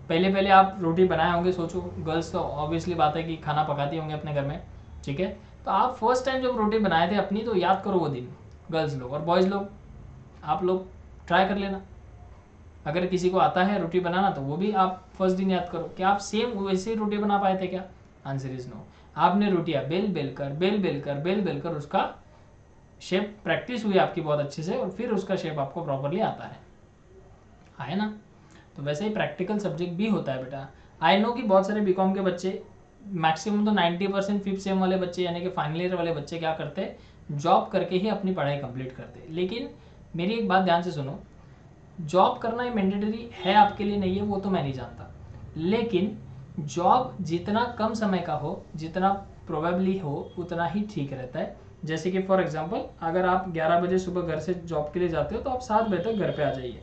पहले पहले आप रोटी बनाए होंगे, सोचो गर्ल्स तो ऑब्वियसली बात है कि खाना पकाती होंगे अपने घर में। ठीक है, तो आप फर्स्ट टाइम जब रोटी बनाए थे अपनी, तो याद करो वो दिन, गर्ल्स लोग और बॉयज़ लोग, आप लोग ट्राई कर लेना। अगर किसी को आता है रोटी बनाना तो वो भी आप फर्स्ट दिन याद करो कि आप सेम वैसे ही रोटी बना पाए थे क्या? Answer is no. आपने रोटियां बेल बेल कर उसका शेप प्रैक्टिस हुई आपकी बहुत अच्छे से, और फिर उसका शेप आपको प्रॉपरली आता है ना। तो वैसे ही प्रैक्टिकल सब्जेक्ट भी होता है बेटा। आई नो कि बहुत सारे बीकॉम के बच्चे, मैक्सिमम तो 90% फिफ्थ सेम वाले बच्चे यानी कि फाइनल ईयर वाले बच्चे क्या करते हैं, जॉब करके ही अपनी पढ़ाई कंप्लीट करते हैं। लेकिन मेरी एक बात ध्यान से सुनो, जॉब करना ही मैंडेटरी है आपके लिए, नहीं है वो तो मैं नहीं जानता, लेकिन जॉब जितना कम समय का हो, जितना प्रोबेबली हो, उतना ही ठीक रहता है। जैसे कि फॉर एग्जांपल, अगर आप 11 बजे सुबह घर से जॉब के लिए जाते हो तो आप 7 बजे तक घर पे आ जाइए।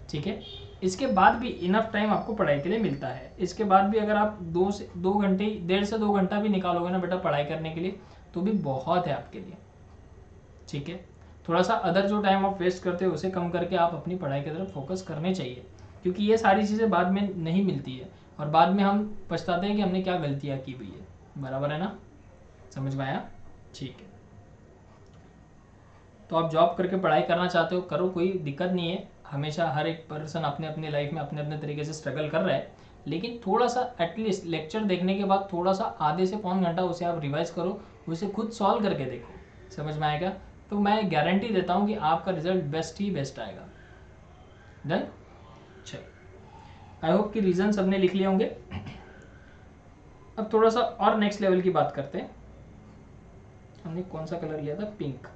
ठीक है, इसके बाद भी इनफ टाइम आपको पढ़ाई के लिए मिलता है। इसके बाद भी अगर आप 2 घंटे, 1.5 से 2 घंटा भी निकालोगे ना बेटा पढ़ाई करने के लिए, तो भी बहुत है आपके लिए। ठीक है, थोड़ा सा अदर जो टाइम आप वेस्ट करते हो उसे कम करके आप अपनी पढ़ाई की तरफ फोकस करने चाहिए, क्योंकि ये सारी चीज़ें बाद में नहीं मिलती है और बाद में हम पछताते हैं कि हमने क्या गलतियाँ की हुई है। बराबर है ना, समझ में आया? ठीक है, तो आप जॉब करके पढ़ाई करना चाहते हो, करो, कोई दिक्कत नहीं है। हमेशा हर एक पर्सन अपने अपने लाइफ में अपने अपने तरीके से स्ट्रगल कर रहा है, लेकिन थोड़ा सा एटलीस्ट लेक्चर देखने के बाद थोड़ा सा आधे से पौन घंटा उसे आप रिवाइज करो, उसे खुद सॉल्व करके देखो, समझ में आएगा? तो मैं गारंटी देता हूँ कि आपका रिजल्ट बेस्ट ही बेस्ट आएगा। डन? चलो, आई होप कि रीजन सबने लिख लिए होंगे। अब थोड़ा सा और नेक्स्ट लेवल की बात करते हैं। हमने कौन सा कलर लिया था, पिंक।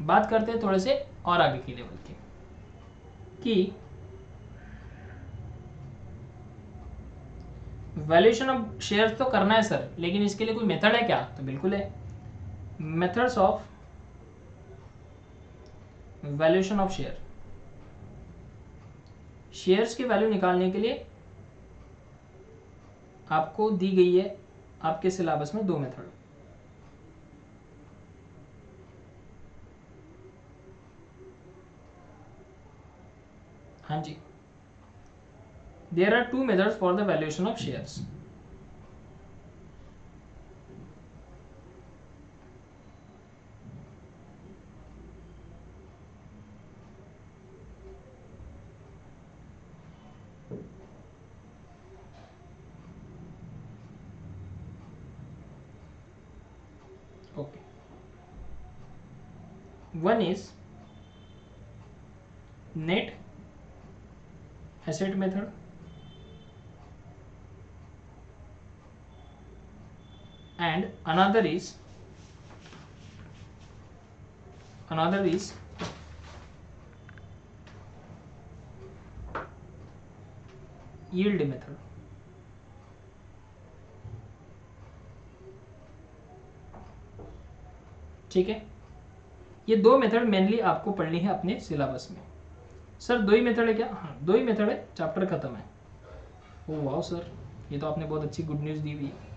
बात करते हैं थोड़े से और आगे की लेवल की, कि वैल्यूएशन ऑफ शेयर्स तो करना है सर, लेकिन इसके लिए कोई मेथड है क्या? तो बिल्कुल है, methods of valuation of share. Shares की वैल्यू निकालने के लिए आपको दी गई है आपके सिलेबस में 2 मेथड। हाँ जी, there are 2 methods for the valuation of shares. Okay, one is net asset method and another is yield method। ठीक है, ये 2 मेथड मेनली आपको पढ़नी है अपने सिलेबस में। सर 2 ही मेथड है क्या? हाँ 2 ही मेथड है, चैप्टर खत्म है। ओ वाह सर, ये तो आपने बहुत अच्छी गुड न्यूज़ दी हुई है।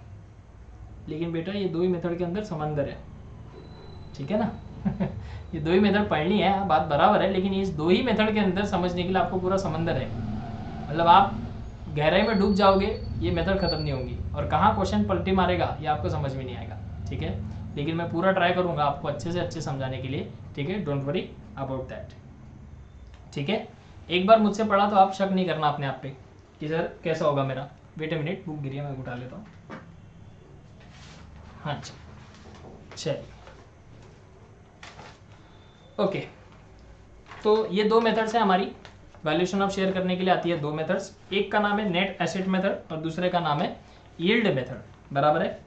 लेकिन बेटा ये 2 ही मेथड के अंदर समंदर है, ठीक है ना। ये 2 ही मेथड पढ़नी है, बात बराबर है, लेकिन इस 2 ही मेथड के अंदर समझने के लिए आपको पूरा समंदर है। मतलब आप गहराई में डूब जाओगे, ये मेथड खत्म नहीं होंगी, और कहाँ क्वेश्चन पलटी मारेगा ये आपको समझ में नहीं आएगा। ठीक है, लेकिन मैं पूरा ट्राई करूंगा आपको अच्छे से अच्छे समझाने के लिए। ठीक है, डोंट वरी अबाउट दैट। ठीक है, एक बार मुझसे पढ़ा तो आप शक नहीं करना अपने आप पे कि सर कैसा होगा मेरा। वेट ए मिनट, बुक गिरी है, मैं उठा लेता हूँ। हाँ जी, चलिए ओके। तो ये 2 मेथड्स हैं हमारी, वैल्यूएशन ऑफ शेयर करने के लिए आती है 2 मेथड्स। एक का नाम है नेट एसेट मेथड और दूसरे का नाम है यील्ड मेथड, बराबर है।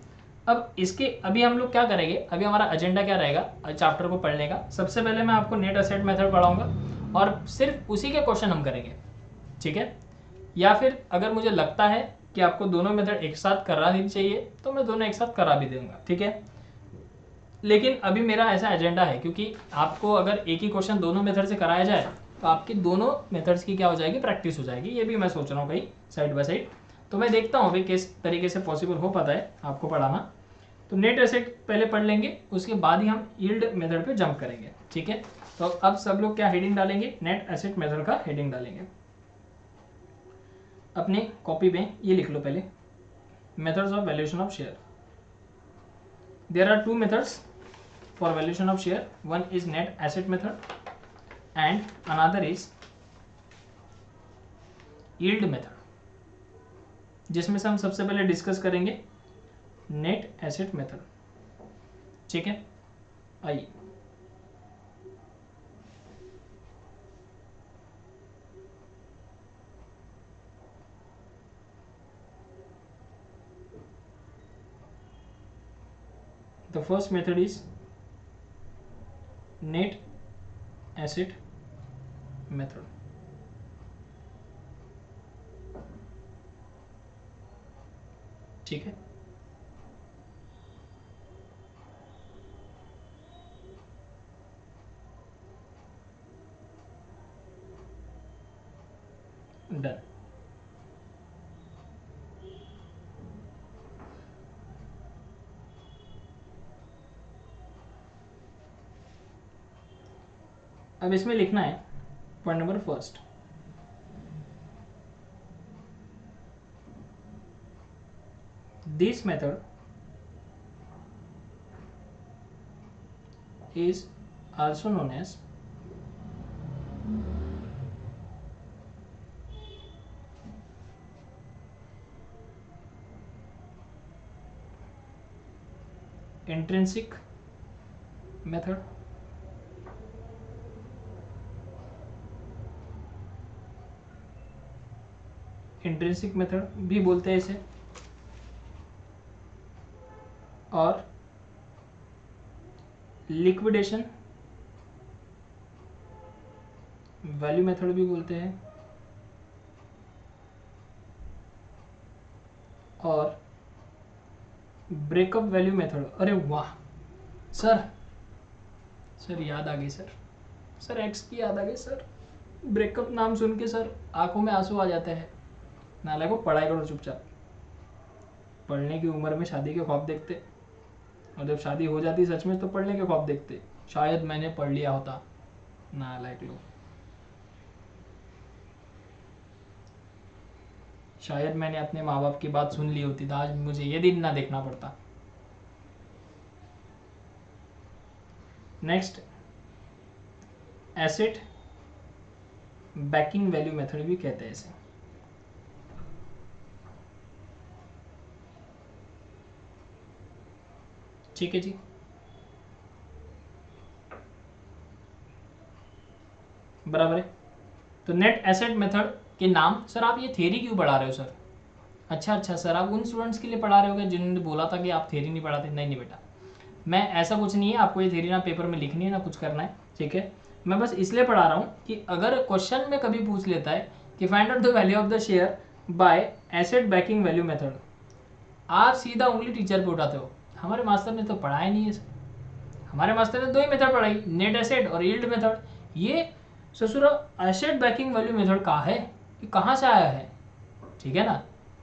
अब इसके अभी हम लोग क्या करेंगे, अभी हमारा एजेंडा क्या रहेगा चैप्टर को पढ़ने का। सबसे पहले मैं आपको नेट एसेट मेथड पढ़ाऊंगा और सिर्फ उसी के क्वेश्चन हम करेंगे। ठीक है, या फिर अगर मुझे लगता है कि आपको दोनों मेथड एक साथ करा देनी चाहिए तो मैं दोनों एक साथ करा भी दूंगा। ठीक है, लेकिन अभी मेरा ऐसा एजेंडा है, क्योंकि आपको अगर एक ही क्वेश्चन दोनों मेथड से कराया जाए तो आपकी दोनों मेथड्स की क्या हो जाएगी, प्रैक्टिस हो जाएगी। ये भी मैं सोच रहा हूँ कहीं साइड बाय साइड। तो मैं देखता हूँ अभी किस तरीके से पॉसिबल हो पाता है आपको पढ़ाना। तो नेट एसेट पहले पढ़ लेंगे, उसके बाद ही हम यील्ड मेथड पे जंप करेंगे। ठीक है, तो अब सब लोग क्या हेडिंग डालेंगे, नेट एसेट मेथड का हेडिंग डालेंगे। अपने कॉपी में ये लिख लो पहले, methods of valuation of share. There are 2 methods for valuation of share. One is net asset method and another is yield method, जिसमें से हम सबसे पहले डिस्कस करेंगे नेट एसेट मेथड। ठीक है, आइए the first method is net asset method। ठीक है, डन। अब इसमें लिखना है point number first, this method is also known as intrinsic method intrinsic method भी बोलते हैं इसे, और लिक्विडेशन वैल्यू मेथड भी बोलते हैं, और ब्रेकअप वैल्यू मेथड। अरे वाह सर, सर याद आ गई सर एक्स की याद आ गई सर। ब्रेकअप नाम सुन के सर आंखों में आंसू आ जाते हैं। नाले को पढ़ाई करो चुपचाप। पढ़ने की उम्र में शादी के ख्वाब देखते, और जब शादी हो जाती सच में तो पढ़ने के ख्वाब देखते। शायद मैंने पढ़ लिया होता। नालायक लोग, शायद मैंने अपने माँ बाप की बात सुन ली होती तो आज मुझे ये दिन ना देखना पड़ता। Next, asset banking value method भी कहते हैं इसे। ठीक है जी, बराबर है। तो नेट एसेट मेथड के नाम, सर आप ये थ्योरी क्यों पढ़ा रहे हो सर? अच्छा सर, आप उन स्टूडेंट्स के लिए पढ़ा रहे होगे जिन्होंने बोला था कि आप थ्योरी नहीं पढ़ाते। नहीं बेटा, मैं ऐसा कुछ नहीं है, आपको ये थ्योरी ना पेपर में लिखनी है ना कुछ करना है, ठीक है। मैं बस इसलिए पढ़ा रहा हूँ कि अगर क्वेश्चन में कभी पूछ लेता है कि find out the value of the share bye asset banking value method, आप सीधा उंगली टीचर पे उठाते हो। हमारे मास्टर ने तो पढ़ाया नहीं है सर, हमारे मास्टर ने दो ही मेथड पढ़ाई, नेट एसेट और यील्ड मेथड। ये ससुरा एसेट बैकिंग वैल्यू मेथड कहाँ है, ये कहाँ से आया है? ठीक है ना,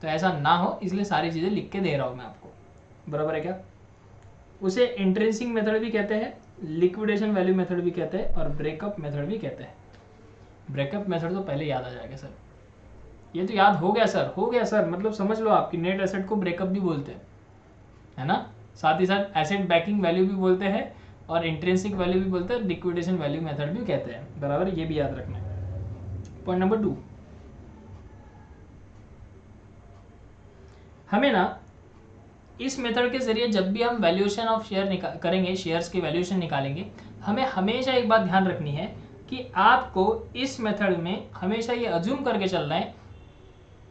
तो ऐसा ना हो इसलिए सारी चीज़ें लिख के दे रहा हूँ मैं आपको, बराबर है क्या। उसे इंट्रिंसिक मेथड भी कहते हैं, लिक्विडेशन वैल्यू मेथड भी कहते हैं, और ब्रेकअप मेथड भी कहते हैं। ब्रेकअप मेथड तो पहले याद आ जाएगा सर, ये तो याद हो गया सर, हो गया सर, मतलब समझ लो आपकी नेट एसेट को ब्रेकअप भी बोलते हैं, है ना। साथ ही साथ एसेट बैकिंग वैल्यू भी बोलते हैं, और इंट्रिंसिक वैल्यू भी बोलते हैं, लिक्विडेशन वैल्यू मेथड भी कहते हैं, बराबर, ये भी याद रखना है। पॉइंट नंबर 2, हमें ना इस मेथड के जरिए जब भी हम वैल्यूएशन ऑफ शेयर करेंगे, शेयर्स की वैल्यूएशन निकालेंगे, हमें हमेशा एक बात ध्यान रखनी है कि आपको इस मेथड में हमेशा ये अज्यूम करके चलना है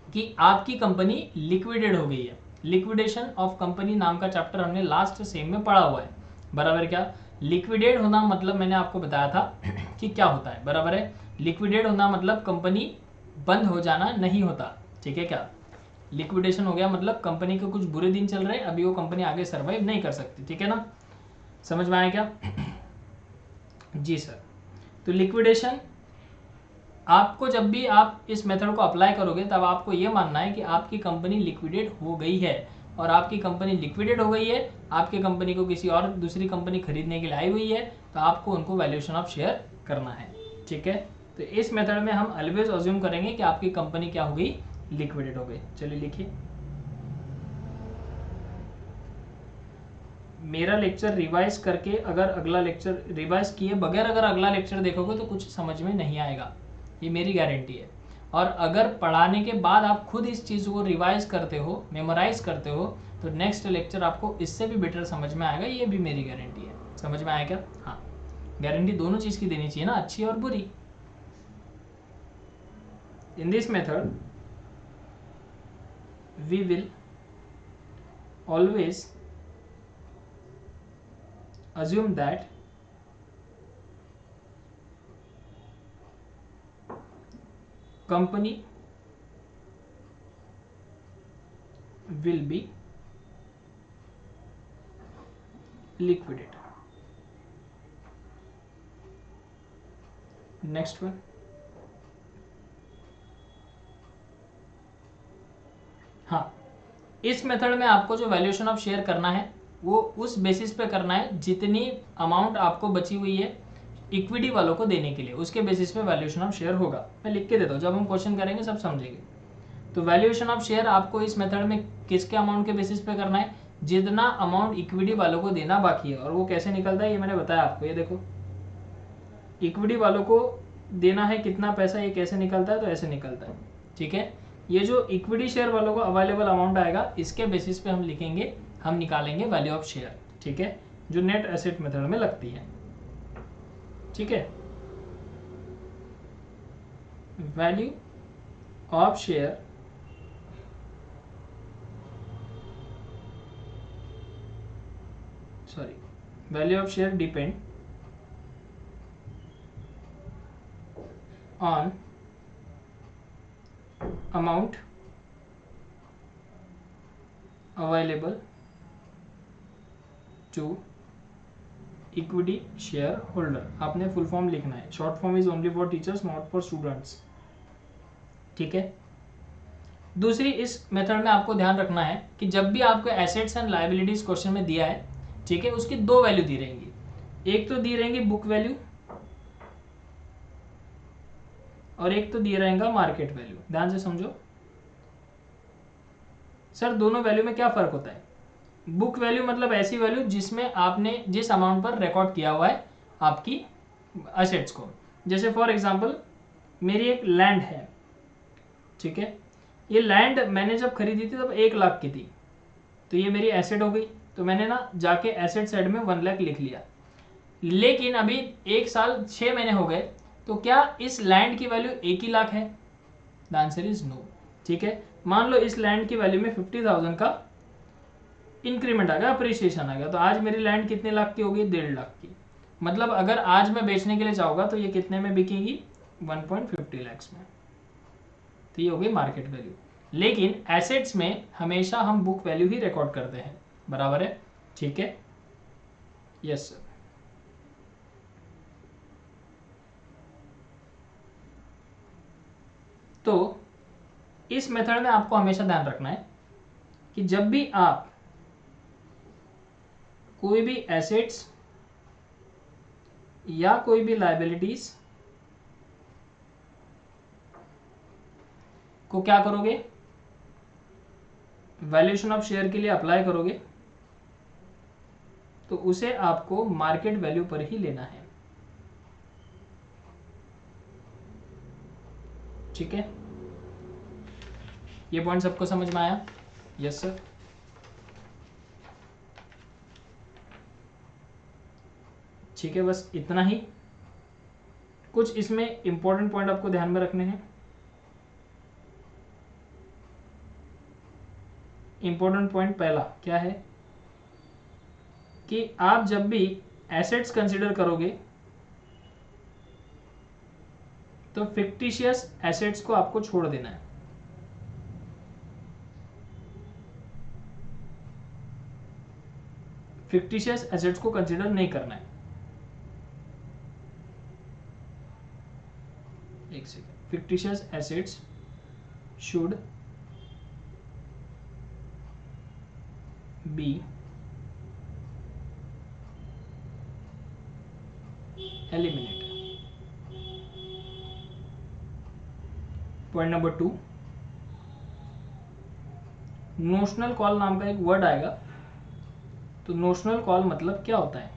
कि आपकी कंपनी लिक्विडेट हो गई है। लिक्विडेशन ऑफ कंपनी नाम का चैप्टर हमने लास्ट सेम में पढ़ा हुआ है, बराबर क्या। लिक्विडेट होना मतलब मैंने आपको बताया था कि क्या होता है, बराबर है। लिक्विडेट होना मतलब कंपनी बंद हो जाना नहीं होता, ठीक है क्या। लिक्विडेशन हो गया मतलब कंपनी के कुछ बुरे दिन चल रहे हैं, अभी वो कंपनी आगे सर्वाइव नहीं कर सकती, ठीक है ना, समझ में आया क्या? जी सर। तो लिक्विडेशन, आपको जब भी आप इस मेथड को अप्लाई करोगे तब आपको ये मानना है कि आपकी कंपनी लिक्विडेट हो गई है, और आपकी कंपनी लिक्विडेट हो गई है, आपकी कंपनी को किसी और दूसरी कंपनी खरीदने के लिए आई हुई है, तो आपको उनको वैल्यूएशन ऑफ शेयर करना है, ठीक है। तो इस मेथड में हम ऑलवेज अज्यूम करेंगे कि आपकी कंपनी क्या हो गई, लिक्विडेट हो गई। चलिए लिखिए, मेरा लेक्चर रिवाइज करके अगर अगला लेक्चर रिवाइज किए बगैर अगर अगला लेक्चर देखोगे तो कुछ समझ में नहीं आएगा, ये मेरी गारंटी है। और अगर पढ़ाने के बाद आप खुद इस चीज़ को रिवाइज करते हो, मेमोराइज करते हो, तो नेक्स्ट लेक्चर आपको इससे भी बेटर समझ में आएगा, ये भी मेरी गारंटी है। समझ में आया क्या? हाँ, गारंटी दोनों चीज़ की देनी चाहिए ना, अच्छी और बुरी। In this method we will always assume that company will be liquidated. Next one, हाँ, इस मेथड में आपको जो वैल्यूएशन ऑफ शेयर करना है वो उस बेसिस पे करना है जितनी अमाउंट आपको बची हुई है इक्विटी वालों को देने के लिए, उसके बेसिस पे वैल्यूएशन ऑफ शेयर होगा। मैं लिख के देता हूँ, जब हम क्वेश्चन करेंगे सब समझेंगे। तो वैल्यूएशन ऑफ शेयर आपको इस मेथड में किसके अमाउंट के बेसिस पे करना है, जितना अमाउंट इक्विटी वालों को देना बाकी है। और वो कैसे निकलता है ये मैंने बताया आपको, ये देखो, इक्विटी वालों को देना है कितना पैसा, ये कैसे निकलता है, तो ऐसे निकलता है, ठीक है। ये जो इक्विटी शेयर वालों को अवेलेबल अमाउंट आएगा इसके बेसिस पे हम लिखेंगे, हम निकालेंगे वैल्यू ऑफ शेयर, ठीक है, जो नेट एसेट मेथड में लगती है, ठीक है। Value of share value of share depend on amount available to equity share holder. आपने फुल फॉर्म लिखना है, short form is only for teachers not for students, ठीक है। दूसरी इस मेथड में आपको ध्यान रखना है कि जब भी आपको एसेट्स एंड लायबिलिटीज क्वेश्चन में दिया है, ठीक है, उसकी दो वैल्यू दी रहेंगी। एक तो दी रहेंगी बुक वैल्यू और एक तो दिया रहेगा मार्केट वैल्यू। ध्यान से समझो सर, दोनों वैल्यू में क्या फर्क होता है। बुक वैल्यू मतलब ऐसी वैल्यू जिसमें आपने जिस अमाउंट पर रिकॉर्ड किया हुआ है आपकी एसेट्स को। जैसे फॉर एग्जांपल मेरी एक लैंड है, ठीक है, ये लैंड मैंने जब खरीदी थी तब 1 लाख की थी, तो ये मेरी एसेट हो गई। तो मैंने ना जाके एसेट साइड में 1 लाख लिख लिया। लेकिन अभी 1 साल 6 महीने हो गए, तो क्या इस लैंड की वैल्यू 1 ही लाख है? द आंसर इज नो, ठीक है। मान लो इस लैंड की वैल्यू में 50,000 का इंक्रीमेंट आ गया, अप्रिसिएशन आ गया, तो आज मेरी लैंड कितने लाख की होगी? 1.5 लाख की। मतलब अगर आज मैं बेचने के लिए चाहूँगा तो ये कितने में बिकेगी? 1.50 लाख में। तो ये हो गई मार्केट वैल्यू। लेकिन एसेट्स में हमेशा हम बुक वैल्यू ही रिकॉर्ड करते हैं, बराबर है, ठीक है। Yes sir. तो इस मेथड में आपको हमेशा ध्यान रखना है कि जब भी आप कोई भी एसेट्स या कोई भी लायबिलिटीज को क्या करोगे, वैल्यूएशन ऑफ शेयर के लिए अप्लाई करोगे, तो उसे आपको मार्केट वैल्यू पर ही लेना है, ठीक है। ये पॉइंट सबको समझ में आया? Yes sir. ठीक है, बस इतना ही। कुछ इसमें इंपॉर्टेंट पॉइंट आपको ध्यान में रखने हैं। इंपॉर्टेंट पॉइंट पहला क्या है कि आप जब भी एसेट्स कंसिडर करोगे तो फिक्टिशियस एसेट्स को आपको छोड़ देना है। फिक्टिशियस एसेट्स को कंसिडर नहीं करना है। एक second, fictitious assets should be eliminated. Point number 2, notional call नाम का एक वर्ड आएगा। तो नोशनल कॉल मतलब क्या होता है?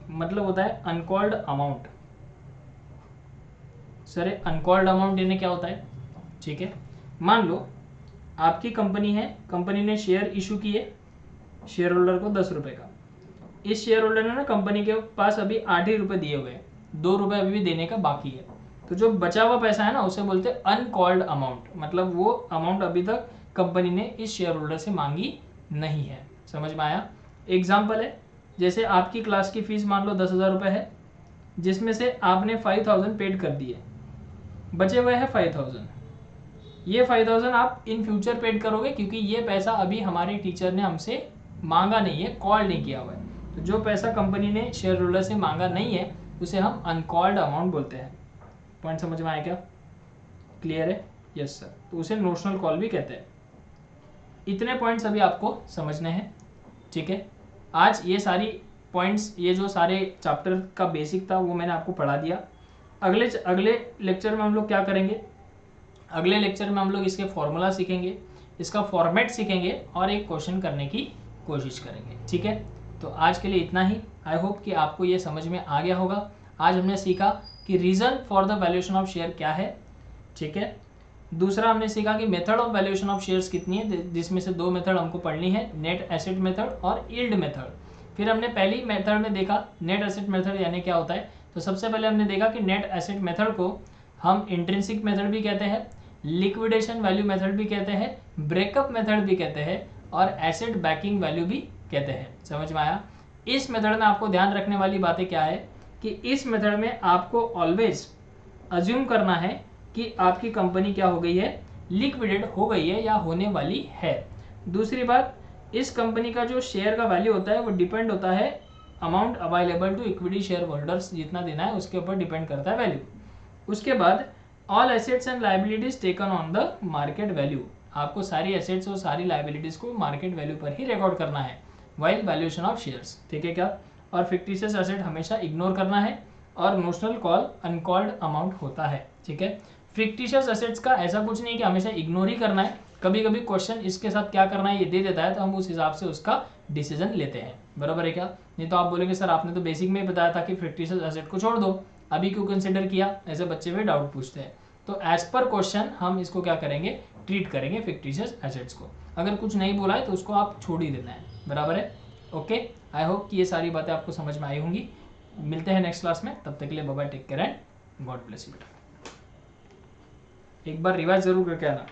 मतलब होता है uncalled amount. Sir uncalled amount यानी क्या होता है? ठीक है, मान लो आपकी कंपनी है, कंपनी ने शेयर इशू किए शेयर होल्डर को 10 रुपए का। इस शेयर होल्डर ने ना कंपनी के पास अभी 8 ही रुपए दिए हुए हैं, 2 रुपए अभी भी देने का बाकी है। तो जो बचा हुआ पैसा है ना उसे बोलते हैं अनकॉल्ड अमाउंट, मतलब वो अमाउंट अभी तक कंपनी ने इस शेयर होल्डर से मांगी नहीं है। समझ में आया? एग्जाम्पल है, जैसे आपकी क्लास की फीस मान लो 10,000 रुपये है, जिसमें से आपने 5,000 पेड कर दिए, बचे हुए हैं 5,000। ये 5,000 आप इन फ्यूचर पेड करोगे क्योंकि ये पैसा अभी हमारे टीचर ने हमसे मांगा नहीं है, कॉल नहीं किया हुआ है। तो जो पैसा कंपनी ने शेयर होल्डर से मांगा नहीं है उसे हम अनकॉल्ड अमाउंट बोलते हैं। पॉइंट समझ में आया क्या? क्लियर है? Yes sir. तो उसे नोशनल कॉल भी कहते हैं। इतने पॉइंट्स अभी आपको समझने हैं, ठीक है। आज ये सारी पॉइंट्स, ये जो सारे चैप्टर का बेसिक था वो मैंने आपको पढ़ा दिया। अगले लेक्चर में हम लोग क्या करेंगे? अगले लेक्चर में हम लोग इसके फॉर्मूला सीखेंगे, इसका फॉर्मेट सीखेंगे और एक क्वेश्चन करने की कोशिश करेंगे, ठीक है। तो आज के लिए इतना ही। आई होप कि आपको ये समझ में आ गया होगा। आज हमने सीखा कि reason for the valuation of share क्या है, ठीक है। दूसरा हमने सीखा कि method of valuation of shares कितनी है, जिसमें से 2 मेथड हमको पढ़नी है, नेट एसेट मेथड और यील्ड मेथड। फिर हमने पहली मेथड में देखा नेट एसेट मेथड यानी क्या होता है। तो सबसे पहले हमने देखा कि नेट एसेट मेथड को हम इंट्रिंसिक मेथड भी कहते हैं, लिक्विडेशन वैल्यू मेथड भी कहते हैं, ब्रेकअप मेथड भी कहते हैं और एसेट बैकिंग वैल्यू भी कहते हैं। समझ में आया? इस मेथड में आपको ध्यान रखने वाली बातें क्या है कि इस मेथड में आपको ऑलवेज अज्यूम करना है कि आपकी कंपनी क्या हो गई है, लिक्विडेट हो गई है या होने वाली है। दूसरी बात, इस कंपनी का जो शेयर का वैल्यू होता है वो डिपेंड होता है amount available to equity share holders, जितना देना है उसके ऊपर डिपेंड करता है वैल्यू। उसके बाद all assets and liabilities taken on the market value, आपको सारी एसेट्स और सारी लाइबिलिटीज को मार्केट वैल्यू पर ही रिकॉर्ड करना है वाइल वैल्यूएशन ऑफ शेयर्स, ठीक है क्या। और फिक्टिशियस एसेट हमेशा इग्नोर करना है और नोशनल कॉल अनकॉल्ड अमाउंट होता है, ठीक है। फिक्टिशियस एसेट्स का ऐसा कुछ नहीं कि हमेशा इग्नोर ही करना है, कभी कभी क्वेश्चन इसके साथ क्या करना है ये दे देता है तो हम उस हिसाब से उसका डिसीजन लेते हैं, बराबर है क्या। नहीं तो आप बोलेंगे सर आपने तो बेसिक में ही बताया था कि फिक्टिशियस एसेट को छोड़ दो, अभी क्यों कंसिडर किया, ऐसे बच्चे भी डाउट पूछते हैं। तो एज पर क्वेश्चन हम इसको क्या करेंगे, ट्रीट करेंगे फिक्टिशियस एसेट्स को। अगर कुछ नहीं बोला है तो उसको आप छोड़ ही देना है, बराबर है। ओके, आई होप कि ये सारी बातें आपको समझ में आई होंगी। मिलते हैं नेक्स्ट क्लास में, तब तक के लिए bye bye, take care and God bless you. एक बार रिवाइज जरूर करके आना।